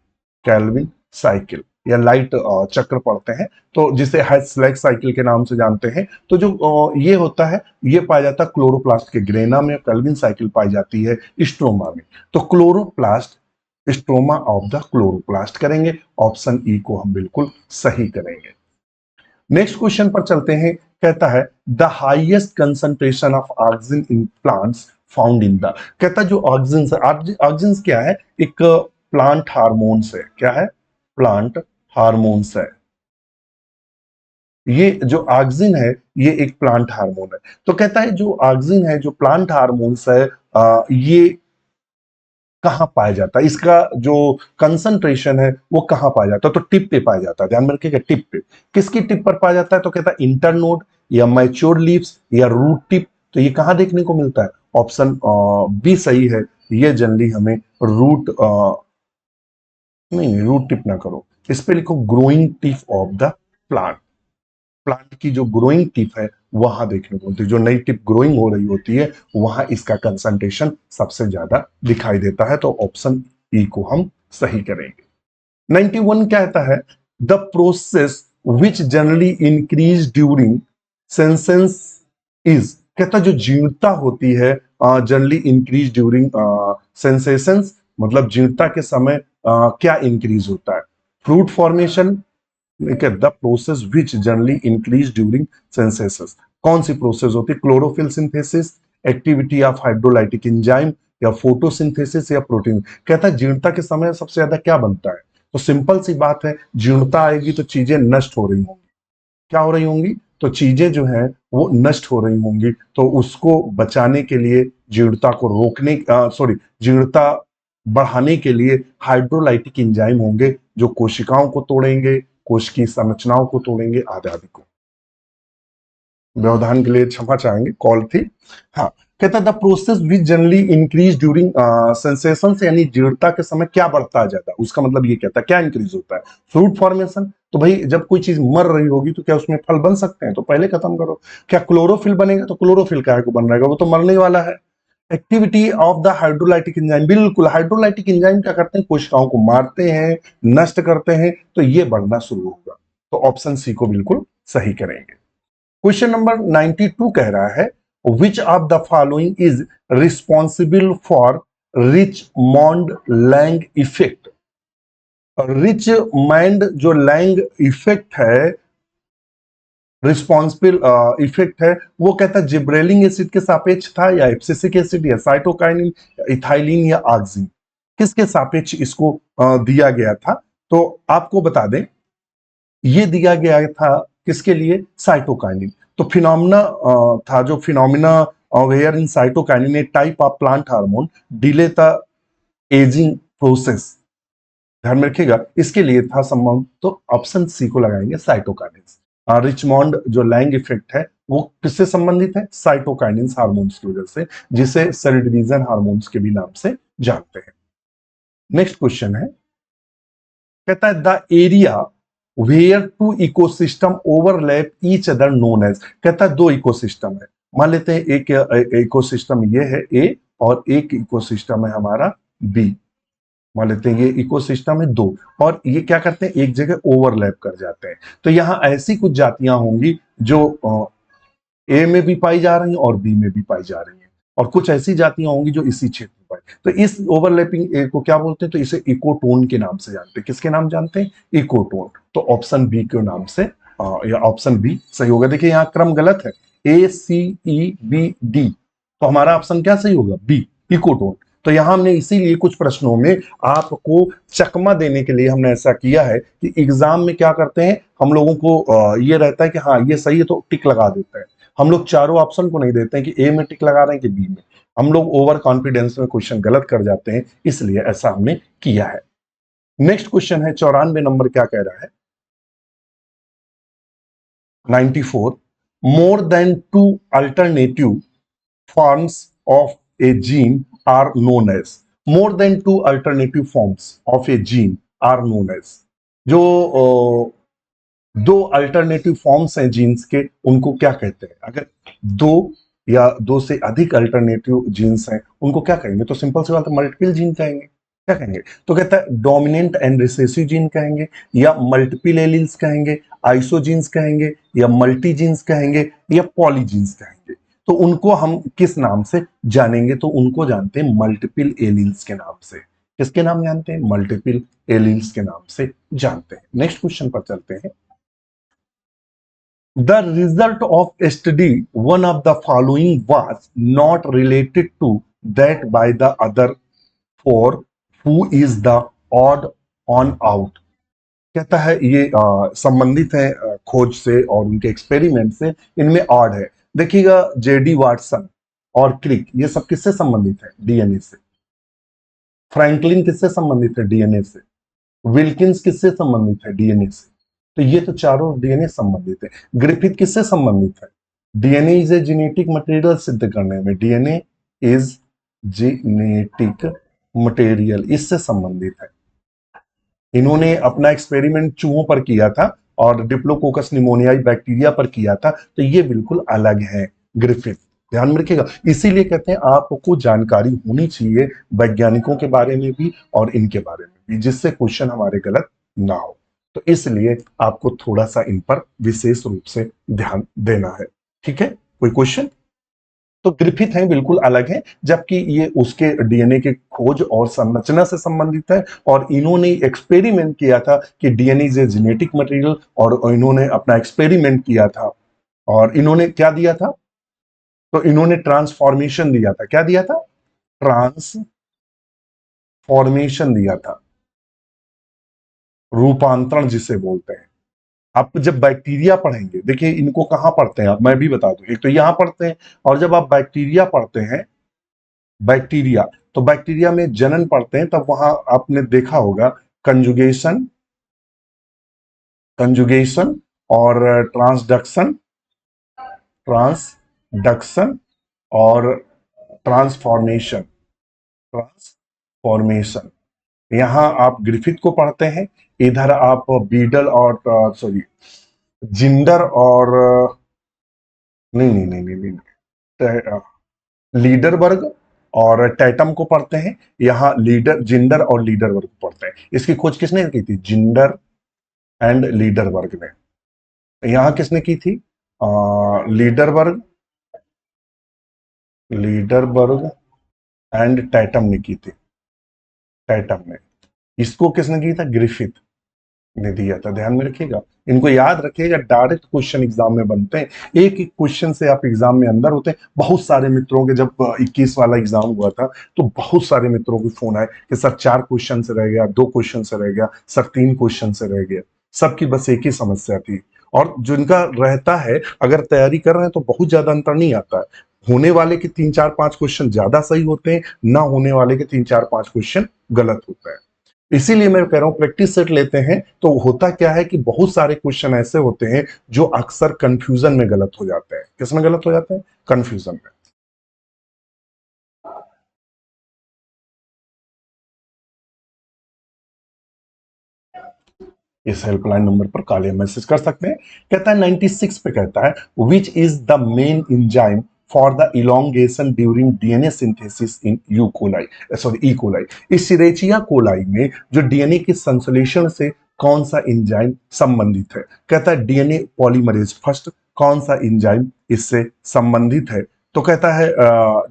केल्विन साइकिल या लाइट चक्र पढ़ते हैं, तो जिसे हैस्लैक साइकिल के नाम से जानते हैं। तो जो ये होता है, ये पाया जाता है क्लोरोप्लास्ट के ग्रेना में, केल्विन साइकिल पाई जाती है स्ट्रोमा में। तो chloroplast, stroma of the chloroplast करेंगे, ऑप्शन ई को हम बिल्कुल सही करेंगे। नेक्स्ट क्वेश्चन पर चलते हैं, कहता है the highest concentration of oxygen in plants found in the, कहता है जो ऑक्सीजन, ऑक्सीजन क्या है, एक प्लांट हार्मोन्स है। क्या है, प्लांट हार्मोन्स है। ये जो ऑक्सीजन है ये एक प्लांट हार्मोन है। तो कहता है जो ऑक्सीजन है, जो प्लांट हार्मोन्स है, ये कहां पाया जाता है, इसका जो कंसंट्रेशन है वो कहां पाया जाता है, तो टिप पे पाया जाता है। ध्यान में रखिएगा, टिप पे। किसकी टिप पर पाया जाता है, तो कहता है इंटरनोड या मैच्योर लीव्स या रूट टिप। तो ये कहां देखने को मिलता है, ऑप्शन बी सही है। ये जनरली हमें रूट नहीं, रूट टिप ना करो, इस पे लिखो growing tip of the plant. Plant की जो ग्रोइंग टिप है वहां देखने को मिलती है, जो नई टिप ग्रोइंग हो रही होती है वहां इसका कंसंट्रेशन सबसे ज्यादा दिखाई देता है। तो ऑप्शन ई को हम सही करेंगे। 91 कहता है the process which generally increase during senescence is, कहता जो जीर्णता होती है जनरली इंक्रीज ड्यूरिंग सेंसेशंस, मतलब जीर्णता के समय क्या इंक्रीज होता है, fruit formation, the process which generally increase during sensations, कौन सी प्रोसेस होती है, chlorophyll synthesis, activity of hydrolytic enzyme या फोटोसिंथेसिस या प्रोटीन। कहता है जीर्णता के समय सबसे ज्यादा क्या बनता है, तो सिंपल सी बात है, जीर्णता आएगी तो चीजें नष्ट हो रही होंगी। क्या हो रही होंगी, तो चीजें जो हैं वो नष्ट हो रही होंगी, तो उसको बचाने के लिए, जीर्णता को रोकने, सॉरी, जीर्णता बढ़ाने के लिए हाइड्रोलाइटिक एंजाइम होंगे जो कोशिकाओं को तोड़ेंगे, कोश की संरचनाओं को तोड़ेंगे, आदि आदि को। व्यवधान के लिए क्षमा चाहेंगे, कॉल थी। हाँ, कहता the process which generally increase during sensation, यानी जीर्णता के समय क्या बढ़ता जाता है, उसका मतलब ये कहता है क्या इंक्रीज होता है, फ्रूट फॉर्मेशन। तो भाई जब कोई चीज मर रही होगी तो क्या उसमें फल बन सकते हैं, तो पहले खत्म करो। क्या क्लोरोफिल बनेगा, तो क्लोरोफिल क्या है को बन रहेगा, वो तो मरने वाला है। Activity of the hydrolytic enzyme, बिल्कुल हाइड्रोलाइटिक एंजाइम क्या करते हैं, कोशिकाओं को मारते हैं, नष्ट करते हैं, तो ये बढ़ना शुरू होगा। तो ऑप्शन सी को बिल्कुल सही करेंगे। क्वेश्चन नंबर 92 कह रहा है which of the following is responsible for Richmond Lang effect. Richmond जो लैंग इफेक्ट है, रिस्पॉन्सिबल इफेक्ट है, वो कहता है जिब्रेलिक एसिड के सापेक्ष था या एब्सिसिक एसिड या साइटोकाइनिन या इथाइलिन या ऑक्सिन, किसके सापेक्ष इसको दिया गया था। तो आपको बता दें ये दिया गया था किसके लिए, साइटोकाइनिन। तो फिनोमिना था, जो phenomena where in cytokinin a type of plant hormone delay the ageing process, ध्यान में रखिएगा, इसके लिए था संबंध। तो ऑप्शन सी को लगाएंगे, साइटोकाइनिन। रिचमॉन्ड जो लैंग इफेक्ट है वो किससे संबंधित है? साइटोकाइनिन हार्मोन्स की वजह से, जिसे सेल डिवीजन हार्मोन्स के भी नाम से जानते हैं। नेक्स्ट क्वेश्चन है, कहता है the area where two ecosystem overlap each other known as. कहता है दो इकोसिस्टम है, मान लेते हैं एक इकोसिस्टम ये है ए और एक इकोसिस्टम है हमारा बी। मान लेते हैं ये इकोसिस्टम है दो, और ये क्या करते हैं, एक जगह ओवरलैप कर जाते हैं। तो यहां ऐसी कुछ जातियां होंगी जो ए में भी पाई जा रही हैं और बी में भी पाई जा रही हैं, और कुछ ऐसी जातियां होंगी जो इसी क्षेत्र में पाई। तो इस ओवरलैपिंग को क्या बोलते हैं? तो इसे इकोटोन के नाम से जानते हैं। किसके नाम जानते हैं? इकोटोन। तो ऑप्शन बी के नाम से, या ऑप्शन बी सही होगा। देखिए यहाँ क्रम गलत है, ए सी ई बी डी, तो हमारा ऑप्शन क्या सही होगा? B, ecotone. तो यहां हमने इसीलिए कुछ प्रश्नों में आपको चकमा देने के लिए हमने ऐसा किया है कि एग्जाम में क्या करते हैं, हम लोगों को ये रहता है कि हाँ ये सही है तो टिक लगा देते हैं। हम लोग चारों ऑप्शन को नहीं देते हैं कि ए में टिक लगा रहे हैं कि बी में। हम लोग ओवर कॉन्फिडेंस में क्वेश्चन गलत कर जाते हैं, इसलिए ऐसा हमने किया है। नेक्स्ट क्वेश्चन है 94 नंबर, क्या कह रहा है? 94, more than two alternative forms of a gene are known as। more than two alternative forms of a gene are known as। जो दो अल्टरनेटिव फॉर्म्स हैं जीन्स के, उनको क्या कहते हैं? अगर दो या दो से अधिक अल्टरनेटिव जीन्स हैं, उनको क्या कहेंगे? तो सिंपल सी बात है, मल्टीपल जीन कहेंगे। क्या कहेंगे? तो कहता है डोमिनेंट एंड रिसेसिव जीन कहेंगे, या मल्टीपल एलील्स कहेंगे, आइसोजीन्स कहेंगे, या मल्टी जीन्स कहेंगे, या पॉलीजीन्स कहेंगे। तो उनको हम किस नाम से जानेंगे? तो उनको जानते हैं मल्टीपल एलील्स के नाम से। किसके नाम जानते हैं? मल्टीपल एलील्स के नाम से जानते हैं। नेक्स्ट क्वेश्चन पर चलते हैं। The result of study one of the following was not related to that by the other for who is the odd on out। कहता है ये संबंधित है खोज से और उनके एक्सपेरिमेंट से, इनमें ऑड है। देखिएगा जेडी वाटसन और क्रिक, ये सब किससे संबंधित है? डीएनए से। फ्रैंकलिन किससे संबंधित है? डीएनए से। विल्किंस किससे संबंधित है? डीएनए से। तो ये तो चारों डीएनए संबंधित है। ग्रिफिथ किससे संबंधित है? DNA is a genetic material सिद्ध करने में, डीएनए इज जेनेटिक मटेरियल, इससे संबंधित है। इन्होंने अपना एक्सपेरिमेंट चूहों पर किया था और डिप्लोकोकस निमोनियाई बैक्टीरिया पर किया था, तो ये बिल्कुल अलग है ग्रिफिथ। ध्यान में रखिएगा, इसीलिए कहते हैं आपको जानकारी होनी चाहिए वैज्ञानिकों के बारे में भी और इनके बारे में भी, जिससे क्वेश्चन हमारे गलत ना हो। तो इसलिए आपको थोड़ा सा इन पर विशेष रूप से ध्यान देना है। ठीक है, कोई क्वेश्चन? तो ग्रिफिथ है बिल्कुल अलग है, जबकि ये उसके डीएनए के खोज और संरचना से संबंधित है, और इन्होंने एक्सपेरिमेंट किया था कि DNA is a genetic material, और इन्होंने अपना एक्सपेरिमेंट किया था और इन्होंने क्या दिया था? तो इन्होंने ट्रांसफॉर्मेशन दिया था। क्या दिया था? ट्रांसफॉर्मेशन दिया था, रूपांतरण जिसे बोलते हैं। आप जब बैक्टीरिया पढ़ेंगे, देखिए इनको कहां पढ़ते हैं आप, मैं भी बता दूं, एक तो यहां पढ़ते हैं, और जब आप बैक्टीरिया पढ़ते हैं, बैक्टीरिया, तो बैक्टीरिया में जनन पढ़ते हैं, तब वहां आपने देखा होगा कंजुगेशन, कंजुगेशन और ट्रांसडक्शन, ट्रांसडक्शन और ट्रांसफॉर्मेशन, ट्रांसफॉर्मेशन। यहां आप ग्रिफिथ को पढ़ते हैं, इधर आप बीडल और सॉरी जिंडर और नहीं नहीं नहीं नहीं, नहीं लीडरबर्ग और टैटम को पढ़ते हैं। यहां लीडर, जिंडर और लीडरबर्ग को पढ़ते हैं। इसकी खोज किसने की थी? जिंडर एंड लीडरबर्ग ने। यहां किसने की थी? लीडरबर्ग, लीडरबर्ग एंड टैटम ने की थी, टैटम ने। इसको किसने की था? ग्रिफिथ ने दिया था। ध्यान में रखिएगा, इनको याद रखिएगा, डायरेक्ट क्वेश्चन एग्जाम में बनते हैं। एक एक क्वेश्चन से आप एग्जाम में अंदर होते हैं। बहुत सारे मित्रों के, जब 21 वाला एग्जाम हुआ था तो बहुत सारे मित्रों के फोन आए कि सर 4 क्वेश्चन से रह गया, 2 क्वेश्चन से रह गया, सर 3 क्वेश्चन से रह गया। सबकी बस एक ही समस्या थी, और जिनका रहता है, अगर तैयारी कर रहे हैं तो बहुत ज्यादा अंतर नहीं आता है। होने वाले के 3 4 5 क्वेश्चन ज्यादा सही होते हैं, ना होने वाले के 3 4 5 क्वेश्चन गलत होता है। इसीलिए मैं कह रहा हूं प्रैक्टिस सेट लेते हैं तो होता क्या है कि बहुत सारे क्वेश्चन ऐसे होते हैं जो अक्सर कंफ्यूजन में गलत हो जाते हैं। किसमें गलत हो जाते हैं? कंफ्यूजन में। इस हेल्पलाइन नंबर पर कॉल या मैसेज कर सकते हैं। कहता है 96 पे कहता है which is the main enzyme for the elongation during DNA synthesis in you coli, sorry E coli. इस सिरेचिया कोलाई में जो डीएनए के संश्लेषण से कौन सा इंजाइम संबंधित है? कहता है डीएनए पॉलीमरेज फर्स्ट। कौन सा इंजाइम इससे संबंधित है? तो कहता है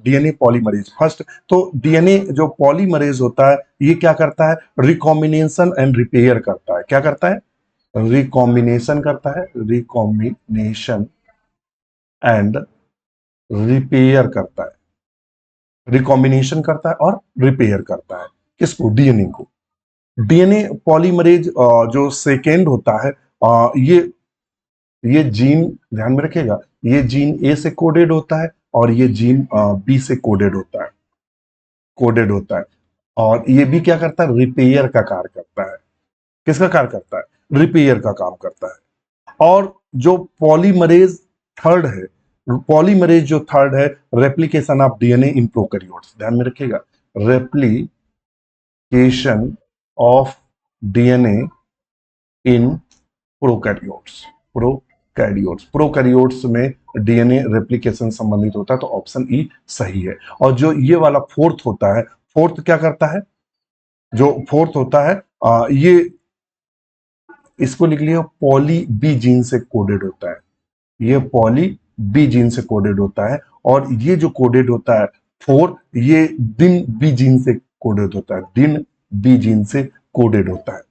डीएनए पॉलीमरेज फर्स्ट। तो डीएनए जो पॉलीमरेज होता है ये क्या करता है? रिकॉम्बिनेशन एंड रिपेयर करता है। क्या करता है? रिकॉम्बिनेशन करता है, रिकॉम्बिनेशन एंड रिपेयर करता है। रिकॉम्बिनेशन करता है और रिपेयर करता है। किसको? डीएनए को। डीएनए पॉलीमरेज जो सेकेंड होता है, ये जीन ध्यान में रखिएगा, ये जीन ए से कोडेड होता है और ये जीन बी से कोडेड होता है। और ये भी क्या करता है? रिपेयर का कार्य करता है। किसका कार्य करता है? रिपेयर का काम करता है। और जो पॉलीमरेज थर्ड है, पॉलीमरेज जो थर्ड है, replication of DNA in prokaryotes. ध्यान में रखिएगा, replication of DNA in prokaryotes. Prokaryotes में डीएनए रेप्लिकेशन संबंधित होता है, तो ऑप्शन ई सही है। और जो ये वाला फोर्थ होता है, फोर्थ क्या करता है? जो फोर्थ होता है ये इसको लिख लियो, पॉली बी जीन से कोडेड होता है। ये पॉली बी जीन से कोडेड होता है। और ये जो कोडेड होता है फोर, ये दिन बी जीन से कोडेड होता है। दिन बी जीन से कोडेड होता है।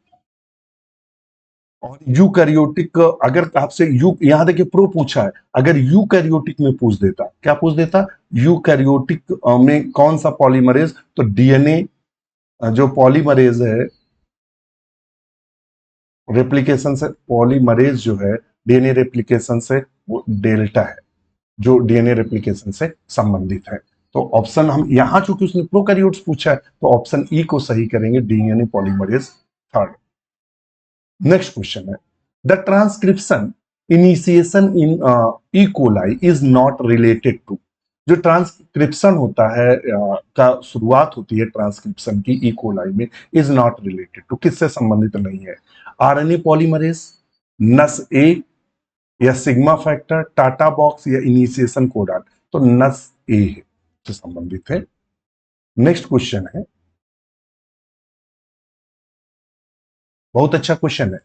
और यूकैरियोटिक, अगर आपसे यू यहां देखिए प्रो पूछा है, अगर यूकैरियोटिक में पूछ देता, क्या पूछ देता? यूकैरियोटिक में कौन सा पॉलीमरेज? तो डीएनए जो पॉलीमरेज है रेप्लिकेशन से, पॉलीमरेज जो है डीएनए रेप्लिकेशन से, वो डेल्टा है जो डीएनए रेप्लिकेशन से संबंधित है। तो ऑप्शन हम यहां, चूंकि उसने प्रोकैरियोट्स पूछा है, तो ऑप्शन ई को सही करेंगे, DNA polymerase third. Next question है the transcription initiation in E coli is not related to. जो ट्रांसक्रिप्शन होता है का शुरुआत होती है ट्रांसक्रिप्शन की ई कोलाई में, इज नॉट रिलेटेड टू, किससे संबंधित नहीं है? आरएनए पॉलीमरेज, नस ए या सिग्मा फैक्टर, टाटा बॉक्स या इनिशिएशन कोडान। तो नस ए से संबंधित है। नेक्स्ट क्वेश्चन है, बहुत अच्छा क्वेश्चन है।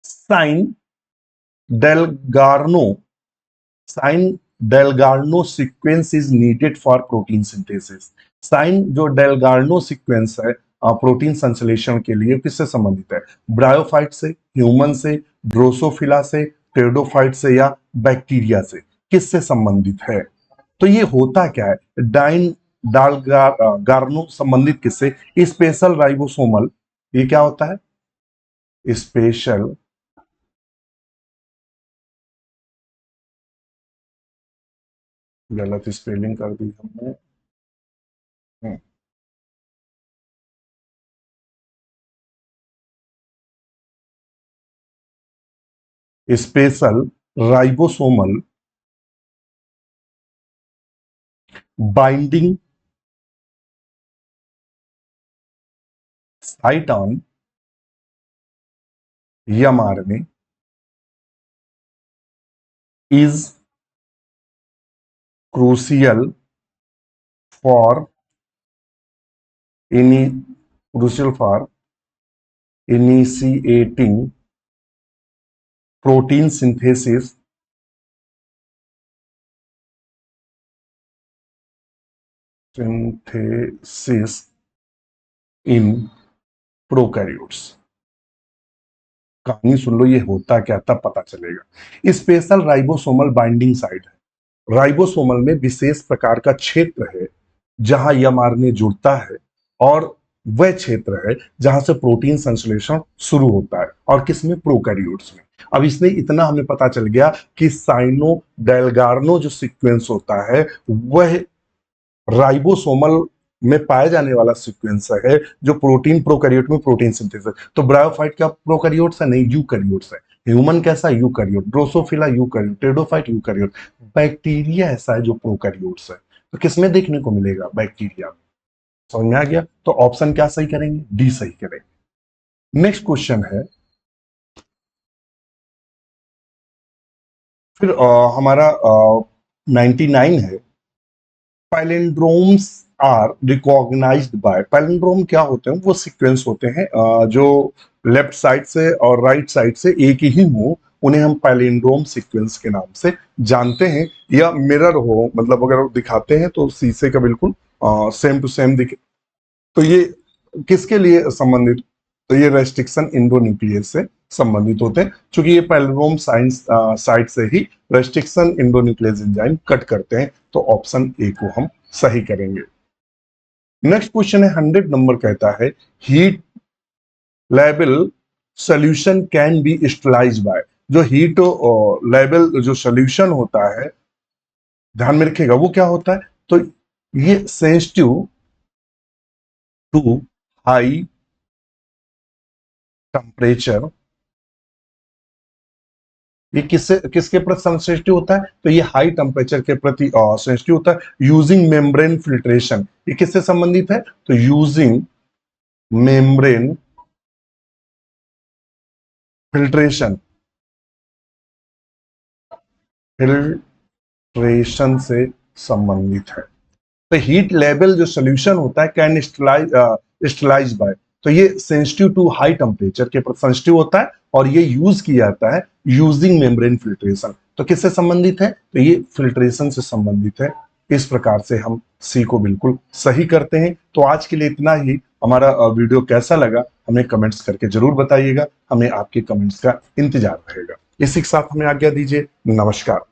Shine Dalgarno Shine Dalgarno sequence is needed for protein synthesis. Shine जो डेलगार्नो सीक्वेंस है प्रोटीन संश्लेषण के लिए किससे संबंधित है? ब्रायोफाइट से, ह्यूमन से, ड्रोसोफिला से, टेरिडोफाइट से या बैक्टीरिया से? किससे संबंधित है? तो ये होता क्या है? डाइन गार्नो संबंधित किससे? स्पेशल राइबोसोमल, ये क्या होता है? स्पेशल, गलत स्पेलिंग कर दी हमने। Special ribosomal binding site on mRNA is crucial for ini crucial for initiating protein synthesis in prokaryotes। कहानी सुन लो, ये होता क्या, तब पता चलेगा। स्पेशल राइबोसोमल बाइंडिंग साइट है। राइबोसोमल में विशेष प्रकार का क्षेत्र है जहां mRNA जुड़ता है, और वह क्षेत्र है जहां से प्रोटीन संश्लेषण शुरू होता है। और किसमें? प्रोकैरियोट्स में। अब इसमें इतना हमें पता चल गया कि साइनो डेलगार्नो जो सीक्वेंस होता है वह राइबोसोमल में पाया जाने वाला सीक्वेंस है जो प्रोटीन प्रोकैरियोट में प्रोटीन सिंथेसिस। तो ब्रायोफाइट क्या प्रोकैरियोट्स है? नहीं, यूकैरियोट्स है। ह्यूमन कैसा? Eukaryote. Drosophila eukaryote. Pteridophyte eukaryote. Bacteria ऐसा है जो प्रोकैरियोट्स है। तो किसमें देखने को मिलेगा? बैक्टीरिया में। समझ में आ गया? तो ऑप्शन क्या सही करेंगे? डी सही करेंगे। नेक्स्ट क्वेश्चन है, फिर हमारा 99 है। पैलिंड्रोम्स आर रिकॉग्नाइज्ड बाय। पैलिंड्रोम क्या होते हैं? वो सीक्वेंस होते हैं जो लेफ्ट साइड से और राइट साइड से एक ही हो, उन्हें हम पैलिंड्रोम सीक्वेंस के नाम से जानते हैं। या मिरर हो, मतलब अगर दिखाते हैं तो शीशे का बिल्कुल सेम टू सेम दिखे। तो ये किसके लिए संबंधित? तो ये रेस्ट्रिक्शन इंडोन्यूक्लियस से संबंधित होते हैं, क्योंकि ये पैलिंड्रोम साइंस साइट से ही रेस्ट्रिक्शन इंडोन्यूक्लियस एंजाइम कट करते हैं। तो ऑप्शन ए को हम सही करेंगे। नेक्स्ट क्वेश्चन है 100 नंबर, कहता है हीट लेवल solution can be sterilise by. जो हीट लेवल जो सोल्यूशन होता है, ध्यान में रखिएगा वो क्या होता है? तो ये सेंसिटिव टू हाई टेम्परेचर। ये किसके प्रति सेंसिटिव होता है? तो ये हाई टेम्परेचर के प्रति सेंसिटिव होता है। यूजिंग मेम्ब्रेन फिल्ट्रेशन, ये किससे संबंधित है? तो यूजिंग मेम्ब्रेन फिल्ट्रेशन, फिल्ट्रेशन से संबंधित है। तो हीट लेवल जो सोल्यूशन होता है कैन स्टेलाइज बाय, तो ये सेंसिटिव टू हाई टेम्परेचर के प्रति सेंसिटिव होता है और ये यूज किया जाता है यूजिंग मेम्ब्रेन फिल्ट्रेशन। तो किससे संबंधित है? तो ये फिल्ट्रेशन से संबंधित है। इस प्रकार से हम सी को बिल्कुल सही करते हैं। तो आज के लिए इतना ही। हमारा वीडियो कैसा लगा हमें कमेंट्स करके जरूर बताइएगा। हमें आपके कमेंट्स का इंतजार रहेगा। इसी के साथ हमें आज्ञा दीजिए। नमस्कार।